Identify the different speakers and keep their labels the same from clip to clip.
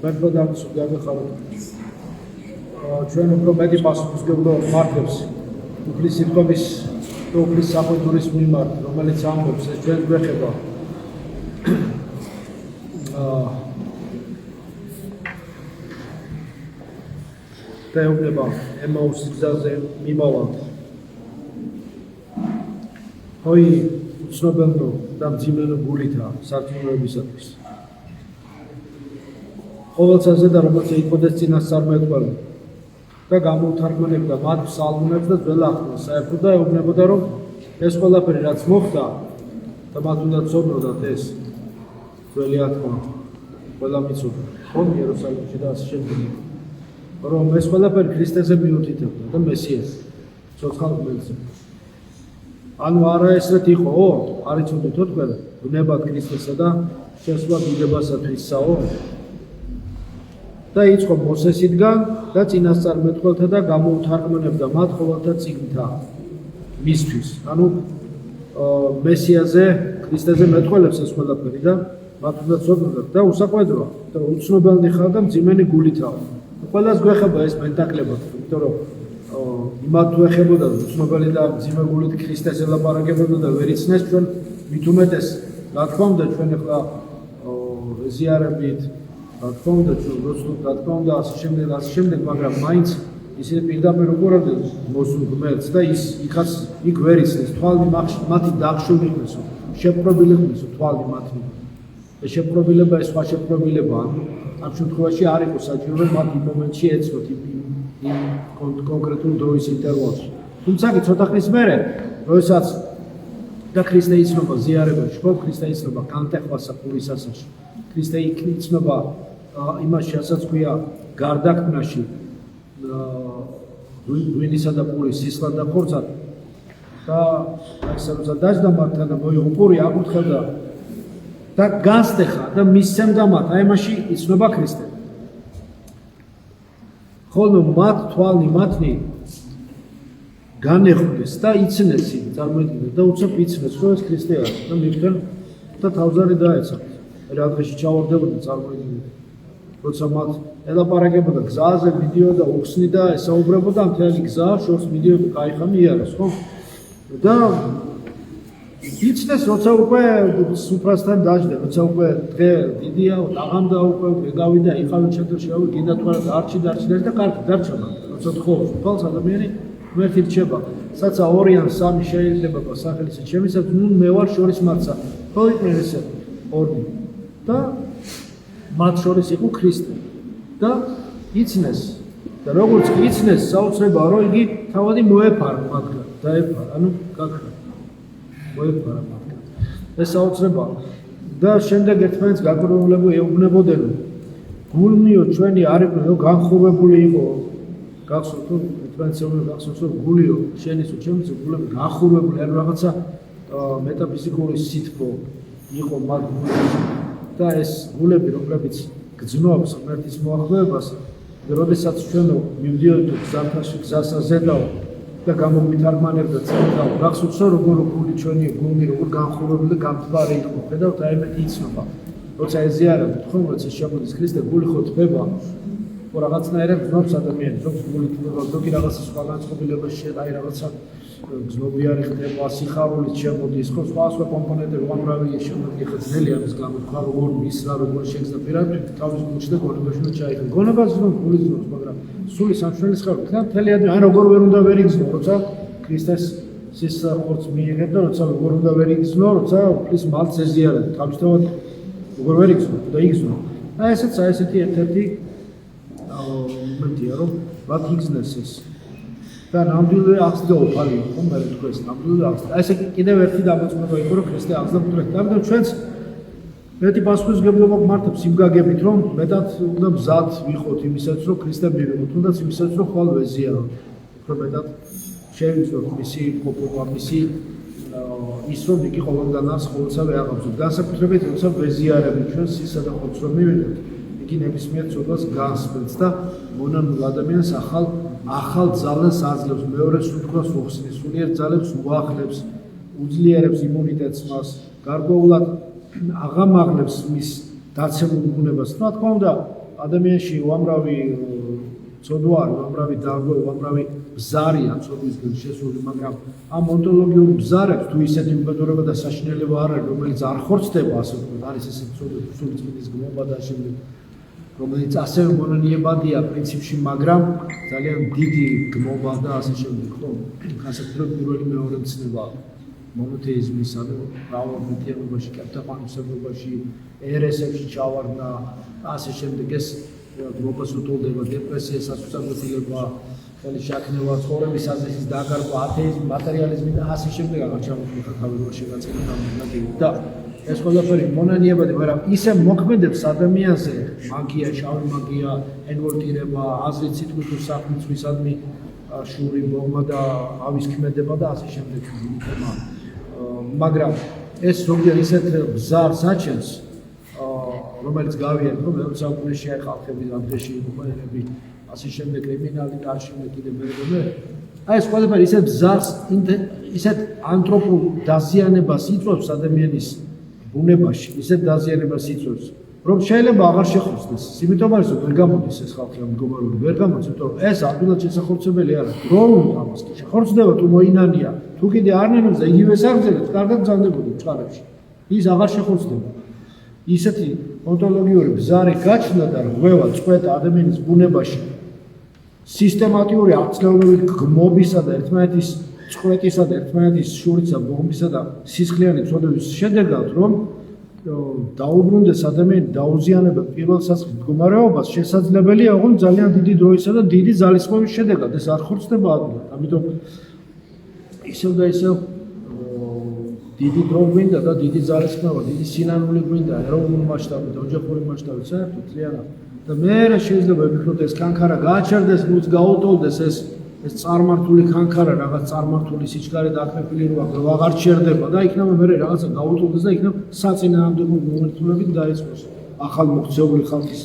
Speaker 1: მერტო დაგეხაროთ. ჩვენ უფრო მეტი პასუხისმგებლო მართებს უფლის სიტყვების და უფლის საფუძვლის მიმართ, რომელიც ამბობს ეს ჩვენ გვეხება. და ეუბნება ემაუსის გზაზე მიმავალ. ჰოი უცნობელო და მძიმენო გულითა სარწმუნოებისათვის. ყოველწელზე და როგორც ეიკოდეს წინასწარმეტყველი და გამოუთარგმნებდა მათ ფსალმუნებს და ძველ აღთქმას საერთოდ და ეუბნებოდა რომ ეს ყველაფერი რაც მოხდა და მათ უნდა ცოდნოდათ ეს ძველი აღთქმა ყველა მიცოდა ხომ იერუსალიმში და ასე შემდეგ რომ ეს ყველაფერი ქრისტეზე მიუთითებდა და მესიას ცოცხალ ღმერთზე. ანუ არა ესრეთ იყო, არ იცოდეთო თქვენ ბუნებად ქრისტესა და შესვლა დიდებასათვისაო. და იწყო მოსესიდან და წინასწარმეტყველთა და გამოუთარგმნებდა მათ ყოველთა წიგნთა მისთვის. ანუ მესიაზე, ქრისტეზე მეტყველებს ეს ყველაფერი და მათ უნდა ცოდნოდათ და უსაყვედროა და უცნობელნი ხარ და მძიმენი გულითავ. ყველას გვეხება ეს მენტაკლებად, იმიტომ რომ იმათ თუ ეხებოდა უცნობელი და მძიმე გულით ქრისტეს ელაპარაკებოდა და ვერ იცნეს ჩვენ მით უმეტეს რა თქმა უნდა ჩვენ ახლა ზიარებით რა თქმა უნდა ჩვენ როცდობთ რა თქმა უნდა ასე შემდეგ მაგრამ მაინც ისინი პირდაპირ უყურებდნენ მოსულ ღმერთს და იქაც იქ ვერ იცნეს თვალი მათი დახშული ხმესო შეპყრობილი ხმესო თვალი მათი და შეპყრობილება ეს სხვა შეპყრობილებაა ამ შემთხვევაში არ იყო საჭირო რომ მათ იმ მომენტში ეცნოთ კონკრეტულ დროის ინტერვალში. თუმცა კი ცოტა ხნის მერე, როდესაც და ქრისტე იცნობა ზიარებაში, ხო, ქრისტე იცნობა განტეხვასა პურის ასაში. ქრისტე იცნობა იმაში, რასაც ქვია გარდაქმნაში, ღვინისა და პურის სისხლად და ხორცად. და ეს როცა დაждდა მათთან და მოიღო პური, აკურთხებდა და განსტეხა და მისცემდა მათ, აი ამაში იცნობა ქრისტე. ხოლო მათ თვალნი მათნი განეხვდეს და იცნეს იმ წარმოიდგინეთ და უცებ იცნეს რომ ეს ქრისტე არის და მივხვდნენ და თავზარი დაეცათ. რა დღეში ჩავარდებოდა წარმოიდგინეთ. როცა მათ ელაპარაკებოდა გზაზე მიდიოდა უხსნიდა ესაუბრებოდა მთელი გზა შორს მიდიოდა кайხამი იარეს ხო? და იცნეს როცა უკვე სუფრასთან დაждდა, როცა უკვე დღე დიდია, აღამდა უკვე ვეგავიდა, იყავი ჩადაშავი, გინდა თქვა არჩი და კარგი დარჩა მათ. როცა თხოვს თვალს ადამიანი ღმერთი რჩება. საცა 2 ან 3 შეიძლება სახელისა ჩემისაც, ნუ მე ვარ შორის მათსა. ხო იყვნენ ესე 2 და მათ შორის იყო ქრისტე. და იცნეს და როგორც იცნეს, საოცრებაა რომ იგი თავადი მოეფარა მათგან, დაეფარა, ანუ გაქრა. მოეფარა მათგან. ეს საოცრებაა. და შემდეგ ერთმანეთს გაკურებულებო ეუბნებოდნენ. გულმიო ჩვენი არ იყო, რომ განხურვებული იყო. გახსოვთ რომ ერთმანეთს ეუბნებოდნენ, გახსოვთ რომ გულიო, შენისო, ჩემისო, გულები განხურვებული, ანუ რაღაცა მეტაფიზიკური სითბო იყო მათ გულებში. და ეს გულები, რომლებიც გძნობს ღმერთის მოახლოებას, როდესაც ჩვენო მივდიოდით გზათაში, გზასაზედაო და გამომითარგმნებდა წელდაო, გახსოვთ რომ როგორ გული ჩვენი გული როგორ განხურვებული და გამთბარი იყო. ხედავთ აი მე იცნობა. როცა ეზიარებთ, ხო, როცა შემოდის ქრისტე, გული ხო თბება. ხო რაღაცნაირად გძნობს ადამიანს, როგორც გული თბება, ზოგი რაღაცა სხვა განწყობილებას აი რაღაცა გზნობიარი ხდება, სიხარულით შემოდის, ხო, სხვა კომპონენტები უამრავია შემოდის, ხა ძნელია ამის გამოთქვა, როგორ მისლა, როგორ შეგზდა პირადად თავის გულში და გონებაში უნდა ჩაიხო. გონებას ზნობს, გული ზნობს, მაგრამ სული სამშველის ხარული და მთელი ადამიანი როგორ ვერ უნდა ვერ იგზნო, როცა ქრისტეს სისხლს მიიღებ და როცა როგორ უნდა ვერ იგზნო, როცა უფლის მალს ეზიარებ, თავისთავად როგორ ვერ იგზნო და იგზნო. და ესეთი ერთ-ერთი მომენტია, რომ მათ იგზნეს ეს და ნამდვილი აღზრდა უფალი იყო, მე თქვა ეს ნამდვილი აღზრდა. ესე კიდევ ერთი დამოწმება იყო, რომ ქრისტე აღზრდა მკვდრეთ. ამიტომ ჩვენც მეტი პასუხისმგებლობა გვმართებს იმ გაგებით, რომ მეტად უნდა მზად ვიყოთ იმისაც, რომ ქრისტე მივიღოთ, თუნდაც იმისაც, რომ ხვალ ვეზიაროთ. უფრო მეტად შევიცვლოთ მისი ყოფობა, მისი ის რომ იგი ყოველდღე არის ყოველსავე აღაბზოთ. განსაკუთრებით, როცა ვეზიარებით ჩვენ სისა და ხოცს რომ მივიღეთ, იგი ნებისმიერ ცოდვას განსხვავებს და მონანულ ადამიანს ახალ ძალას აძლევს, მეორე სულთქოს უხსნის, სულიერ ძალებს უახლებს, უძლიერებს იმუნიტეტს მას, გარკვეულად აღამაღლებს მის დაცემულ ბუნებას. რა თქმა უნდა, ადამიანში უამრავი ცოდვა არის, უამრავი დარგვა, უამრავი ბზარი აქვს ცოდვისგან შესული, მაგრამ ამ ონტოლოგიურ ბზარებს თუ ისეთი უბედურება და საშინელება არ არის, რომელიც არ ხორცდება, ასე ვთქვათ, არის ესეთი სულიწმიდის გმობა და შემდეგ, რომელიც ასევე მონანიებადია პრინციპში, მაგრამ ძალიან დიდი გმობა და ასე შემდეგ, ხო? განსაკუთრებით პირველი მეორე მცნებაა. მონოთეიზმისა და მრავალმეტიანობაში, კეთილხმიანობაში, ერესებში ჩავარდნა, ასე შემდეგ ეს გმობას უტოლდება, დეპრესია, სასწავლებლობა, ხელშაქნევა, ცხოვრების აზრის დაკარგვა, ათეიზმი, მატერიალიზმი და ასე შემდეგ აღარ ჩამოხვდა თავიდანვე გაწევა და ეს ყველაფერი მონანიებადი, მაგრამ ისე მოქმედებს ადამიანზე, მაგია, შავი მაგია, ენვოლტირება, აზრით სიტყვით თუ საქმით ვისადმი შური, ბოღმა და ავის ქმედება და ასე შემდეგ თემა. მაგრამ ეს ზოგიერთ ისეთ ბზარს აჩენს, რომელიც გავიარეთ, რომ მე საუკუნეში აი ხალხები ამდენში იყვნენ, ასე შემდეგ კრიმინალი გარშემო კიდე მე. აი ეს ყველაფერი ისეთ ბზარს, ისეთ ანთროპულ დაზიანებას იწვევს ადამიანის ბუნებაში, ისეთ დაზიანებას იწვევს, რომ შეიძლება აღარ შეხოცდეს. იმიტომ არის რომ ვერ გამოდის ეს ხალხი ამ მდგომარეობით, ვერ გამოდის, იმიტომ რომ ეს ადვილად შესახორცებელი არ არის. რო ამას კი შეხორცდება თუ მოინანია, თუ კიდე არ ნენობს და იგივე საგრძელებს, კარგად გრძელდებოდა წყარებში. ის აღარ შეხორცდება. ისეთი ონტოლოგიური ბზარი გაჩნდა და რღვევა წყვეტა ადამიანის ბუნებაში სისტემატიური აღწევლებებით გმობისა და ერთმანეთის წყვეტისა და ერთმანეთის შურისა, ბოღმისა და სისხლიანი ცოდვების შედეგად, რომ დაუბრუნდეს ადამიანი დაუზიანება პირველ სასწრაფო მდგომარეობას, შესაძლებელია ოღონდ ძალიან დიდი დროისა და დიდი ძალისხმევის შედეგად. ეს არ ხორცდება ადვილად. ამიტომ ისევ და ისევ დიდი დრო გვინდა და დიდი ძალისხმევა, დიდი სინანული გვინდა ეროვნულ მასშტაბით, ოჯახური მასშტაბით, საერთოდ ძალიანად. და მე შეიძლება ვფიქროთ ეს კანქარა გააჩერდეს, ნუც გაუტოლდეს ეს წარმართული კანქარა, რაღაც წარმართული სიჩქარე დააკმეფილი რო აღარ ჩერდება და იქნება მე რაღაცა გაუტოლდეს და იქნება საწინააღმდეგო მომენტულებით დაიწყოს. ახალ მოქცეული ხალხის,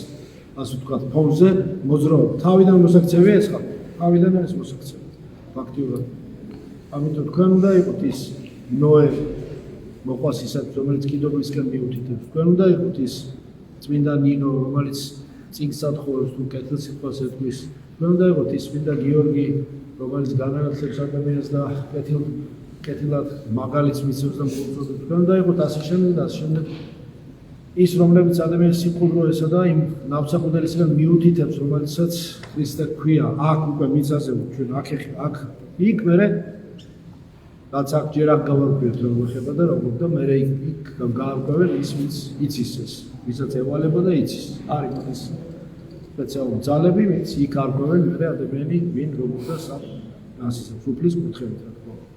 Speaker 1: ასე ვთქვათ, ფონზე მოძრაობა. თავიდან მოსაქცევია ეს ხალხი, თავიდან არის მოსაქცევი. ფაქტიურად. ამიტომ თქვენ უნდა იყოთ ის ნოე მოყვას ისაც, რომელიც კიდობლისკენ მიუთითებს. თქვენ უნდა იყოთ ის წმინდა ნინო, რომელიც წიგნსათხოვებს თუ კეთილსიტყვას ეთქმის. თქვენ უნდა იყოთ ის წმინდა გიორგი, რომელიც განაცხადებს ადამიანს და კეთილად მაგალითს მისცემს და მოუწოდებს. თქვენ უნდა იყოთ ასე შემდეგ და ასე შემდეგ. ის რომლებიც ადამიანის სიყვარულისა და იმ ნავსაყუდელისგან მიუთითებს, რომელიცაც ქრისტე ქვია, აქ უკვე მიწაზე ჩვენ აქ იქ მერე რაც აქ ჯერ აქ გავარკვიოთ რომ ეხება და როგორ და მე იქ გაარკვევენ ის ვინც იცის ეს, ვისაც ევალება და იცის. არის ეს სპეციალური ძალები, ვინც იქ არკვევენ მე ადამიანი ვინ როგორ და ასე სუფლის კუთხებით რა თქმა უნდა.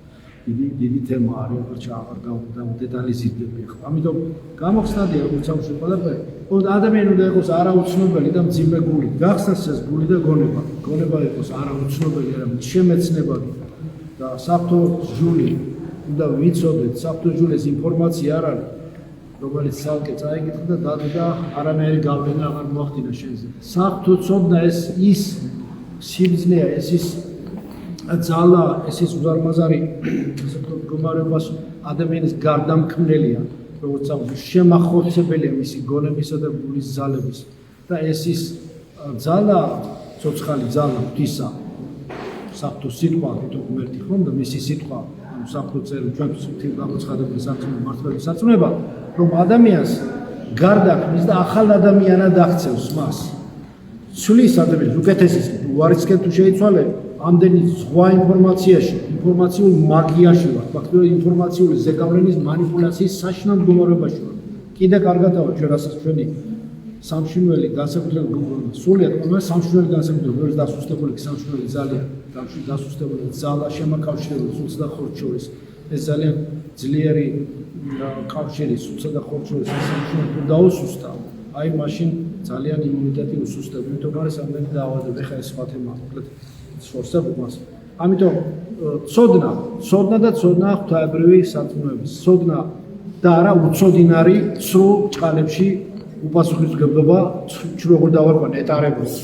Speaker 1: დიდი თემა არის, როგორც აღარ დავდეტალიზირდები ახლა. ამიტომ გამოხსნადია როგორც ამ ყველაფერი, რომ ადამიანი უნდა იყოს არაუცნობელი და მძიმე გული. გახსნას ეს გული და გონება. გონება იყოს არაუცნობელი, არამედ შემეცნებადი. და საფრთხო ჯული უნდა ვიცოდეთ, საფრთხო ჯულის ინფორმაცია არ არის, რომელიც ცალკე წაიგეთ და დადი და არანაირი გავლენა აღარ მოახდინა შენზე. საფრთხო ცოდნა ეს ის სიბრძნეა, ეს ის ძალა, ეს ის უზარმაზარი მდგომარეობას ადამიანის გარდამქმნელია, როგორც ამბობს, შემახორცებელია მისი გონებისა და გულის ძალების და ეს ის ძალა, ცოცხალი ძალა ღვთისა. საფრთხო სიტყვა თვითონ ღმერთი ხომ და მისი სიტყვა ამ საფრთხო წერი ჩვენს თვითონ გამოცხადებული საწმუნო მართლობის საწმუნება, რომ ადამიანს გარდაქმნის და ახალ ადამიანად აქცევს მას. ცვლის ადამიანს უკეთესის უარისკენ თუ შეიცვალე ამდენი ზღვა ინფორმაციაში, ინფორმაციულ მაგიაში ვარ, ფაქტობრივად ინფორმაციული ზეგავლენის манипуляციის საშინელ მდგომარეობაში ვარ. კიდე კარგადაა ჩვენ რასაც ჩვენი სამშინველი განსაკუთრებით სულიად ყოველას სამშინველი განსაკუთრებით როგორც დასუსტებული სამშინველი ძალიან დასუსტებული ძალა შემაკავშირებელი სულსა და ხორცს შორის ეს ძალიან ძლიერი კავშირი სულსა და ხორცს შორის სამშინველი დაუსუსტა აი მაშინ ძალიან იმუნიტეტი უსუსტდება იმიტომ არის ამდენი დაავადება ეხლა ეს სხვა თემაა მოკლედ შორსებ მას ამიტომ ცოდნა და ცოდნა ღვთაებრივი საწმუნოების ცოდნა და არა უცოდინარი სრულ ჭყალებში უპასუხისმგებლობა ჩვენ როგორ დავარქვა ნეტარებას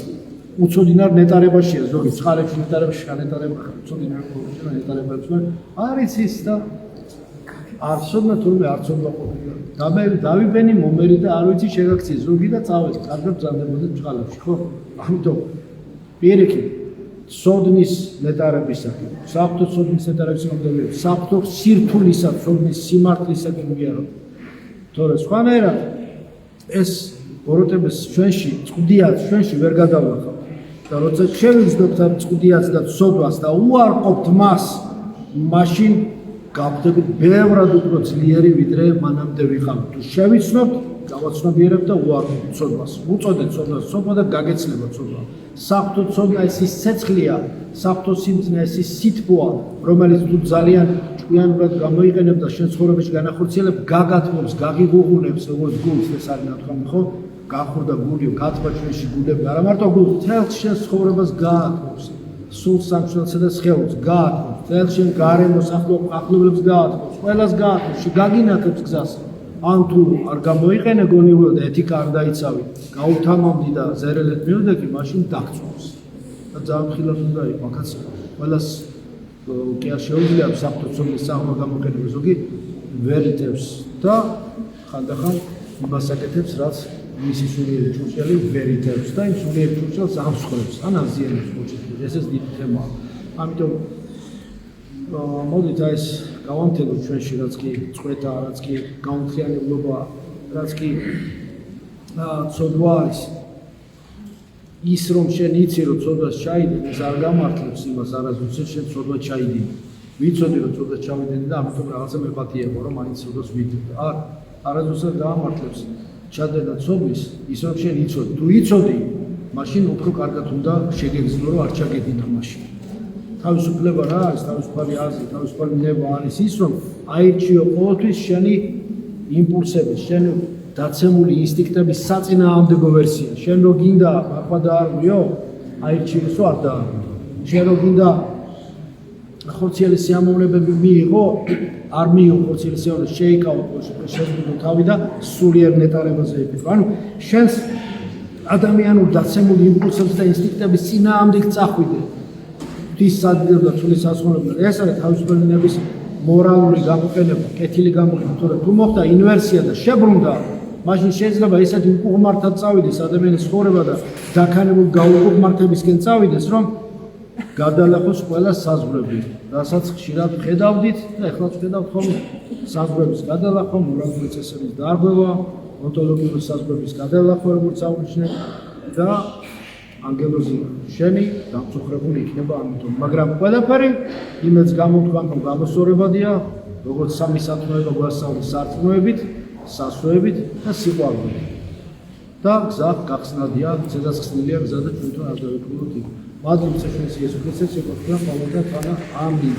Speaker 1: უცოდინარ ნეტარებაშია ზოგი ცხალებში ნეტარებაში განეტარება უცოდინარ ნეტარებებში არის ის და არ ცოდნა თურმე არ ცოდნა ყოფილი. დავიბენი მომერი და არ ვიცი შეგაქცია ზოგი და წავედი. კარგად ბრძანდებოდი წყალებში, ხო? ამიტომ პირიქით სოდნის ნეტარებისაკენ, საფრთხო სოდნის ნეტარებისაკენ, საფრთხო სირთულისა, სოდნის სიმართლისაკენ მიგიარო. თორე სხვანაირად ეს ბოროტების ჩვენში წვდიაც ვერ გადავახავ. და როცა შევიძნოთ ამ წვდიაც და სოდვას და უარყოფთ მას, მაშინ გავხდებით ბევრად უფრო ძლიერი ვიდრე მანამდე ვიყავით. თუ შევიცნობთ, გავაცნობიერებთ და უარყოფთ სოდვას. უწოდეთ სოდვას, სოფო და გაგეცლება სოდვა. საფრთხო სოდნა ეს ის ცეცხლია, საფრთხო სიმძნა ეს ის სითბოა, რომელიც თუ ძალიან ჭკვიანურად გამოიყენებ და შენ ცხოვრებაში განახორციელებ, გაგათმობს, გაგიღუღუნებს როგორც გულს, ეს არის ნათქვამი, ხო? გახურდა გული, გათბა ჩვენში გულები, არა მარტო გულს, მთელ შენ ცხოვრებას გაათმობს. სულ სამშველსა და სხეულს გაათმობს, მთელ შენ გარემოს ახლობლებს გაათმობს, ყველას გაათმობს, გაგინათებს გზას. ან თუ არ გამოიყენე გონივრად და ეთიკა არ დაიცავი, გაუთამამდი და ზერელეთ მივდექი, მაშინ დაგწვავს. და ძალიან ხილად უნდა იყო, აქაც ყველას კი არ შეუძლია საფრთხო სოდნის საღმა გამოყენება, ზოგი ვერ იტევს და ხანდახან იმას აკეთებს, რაც მისი სულიერი ჭურჭელი ვერ იტევს და იმ სულიერ ჭურჭელს ამსხვრევს, ან აზიანებს ჭურჭელს. ეს დიდი თემაა. ამიტომ მოდით ეს გავამთელოთ ჩვენში, რაც კი წვეთა, რაც კი გაუნთლიანებლობა, რაც კი ცოდვა არის. ის რომ შენ იცი რომ ცოდვას ჩაიდენ, ეს არ გამართლებს იმას არასდროს შენ ცოდვა ჩაიდინე. ვიცოდი რომ ცოდვას ჩავიდენი და ამიტომ რაღაცა მეპატიება რომ მაინც ცოდვას ვიდებ. არასდროს არ გამართლებს ჩადენა ცოდვის ის რომ შენ იცოდი. თუ იცოდი, მაშინ უფრო კარგად უნდა შეგეგრძნო რომ არ ჩაგედინა მაშინ. თავისუფლება რა არის, თავისუფალი აზრი, თავისუფალი ნება არის ის რომ აირჩიო ყოველთვის შენი იმპულსები, შენი დაცემული ინსტინქტების საწინააღმდეგო ვერსია. შენ რო გინდა ახლა დაარღვიო, აირჩიოსო არ დაარღვიო. შენ რო გინდა ხორციელი სიამოვნებები მიიღო, არ მიიღო ხორციელი სიამოვნებები, შეიკავო შეზღუდო თავი და სულიერ ნეტარებაზე იფიქრო. ანუ შენს ადამიანურ დაცემული იმპულსებს და ინსტინქტების წინააღმდეგ წახვიდე. ღვთის სადგილ და ცულის სასწაულებლად. ეს არის თავისუფალი ნების მორალური გამოყენება, კეთილი გამოყენება. თორე თუ მოხდა ინვერსია და შებრუნდა, მაშინ შეიძლება ესეთი უკუღმართად წავიდეს ადამიანის ცხოვრება და დაქანებულ გაუკუღმართებისკენ წავიდეს, რომ გადალახოს ყველა საზღვრები, რასაც ხშირად ხედავდით და ეხლაც ხედავთ ხოლმე საზღვრების გადალახვა, მორალური წესების დარღვევა, ონტოლოგიური საზღვრების გადალახვა, როგორც აღნიშნეთ და ანგელოზი შენი დამწუხრებული იქნება ამიტომ, მაგრამ ყველაფერი იმედს გამოთქვამ, რომ გამოსწორებადია, როგორც სამი სათნოება გვასწავლის სარწმუნოებით, სასვეებით და სიყვარულით. და გზა გახსნადია, ცედასხსნილია გზა და ჩვენ თვითონ არ დავიკვლოთ იქ. მადლობთ ჩვენს იესო ქრისტეს, სიყვარული და ყოველდღე თანა. ამინ.